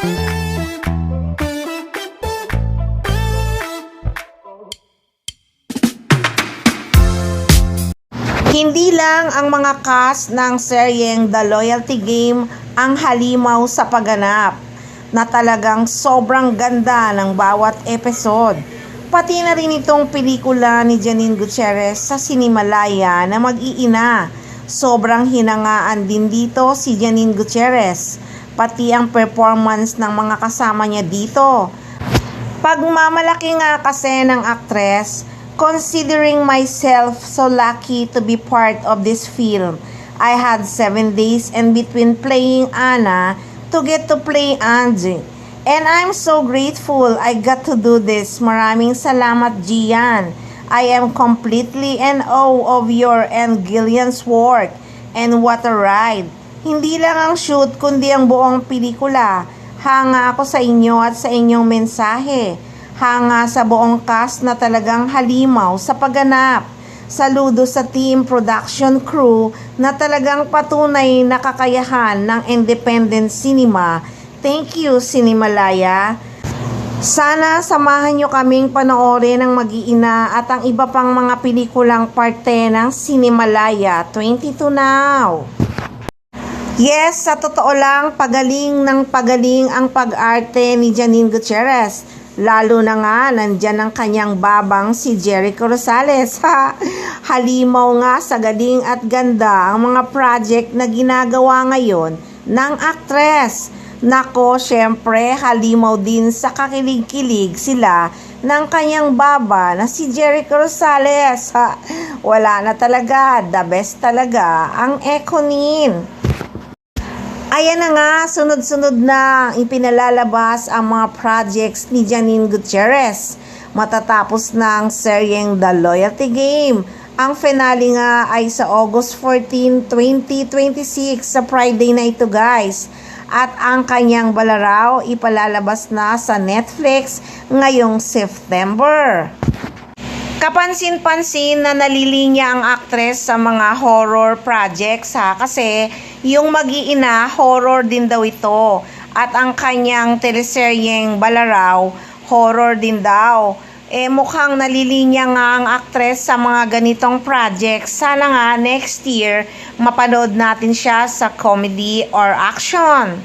Hindi lang ang mga cast ng seryeng The Loyalty Game ang halimaw sa pagganap, na talagang sobrang ganda ng bawat episode. Pati na rin itong pelikula ni Janine Gutierrez sa Cinemalaya na Mag-iina. Sobrang hinangaan din dito si Janine Gutierrez, pati ang performance ng mga kasama niya dito. Pagmamalaki nga kasi ng aktres, considering myself so lucky to be part of this film. I had 7 days in between playing Anna to get to play Angie. And I'm so grateful I got to do this. Maraming salamat, Gian. I am completely in awe of your and Gillian's work. And what a ride. Hindi lang ang shoot kundi ang buong pelikula. Hanga ako sa inyo at sa inyong mensahe. Hanga sa buong cast na talagang halimaw sa pagganap. Saludo sa team production crew na talagang patunay na kakayahan ng independent cinema. Thank you, Cinemalaya. Sana samahan nyo kaming panoorin ng Mag-iina at ang iba pang mga pelikulang parte ng Cinemalaya 22 now. Yes, sa totoo lang, pagaling ng pagaling ang pag-arte ni Janine Gutierrez. Lalo na nga, nandyan ang kanyang babang si Jericho Rosales. Halimaw nga sa galing at ganda ang mga project na ginagawa ngayon ng aktres. Nako, syempre, halimaw din sa kakilig-kilig sila ng kanyang baba na si Jericho Rosales. Wala na talaga, the best talaga ang Econin. Ayan na nga, sunod-sunod na ipinalalabas ang mga projects ni Janine Gutierrez. Matatapos na ang seryeng The Loyalty Game. Ang finale nga ay sa August 14, 2026 sa Friday na ito, guys. At ang kanyang Balaraw ipalalabas na sa Netflix ngayong September. Kapansin-pansin na nalilinya ang aktres sa mga horror projects kasi yung Mag-iina horror din daw ito at ang kanyang teleseryeng Balaraw horror din daw. Mukhang nalilinya nga ang aktres sa mga ganitong projects. Sana nga next year mapanood natin siya sa comedy or action.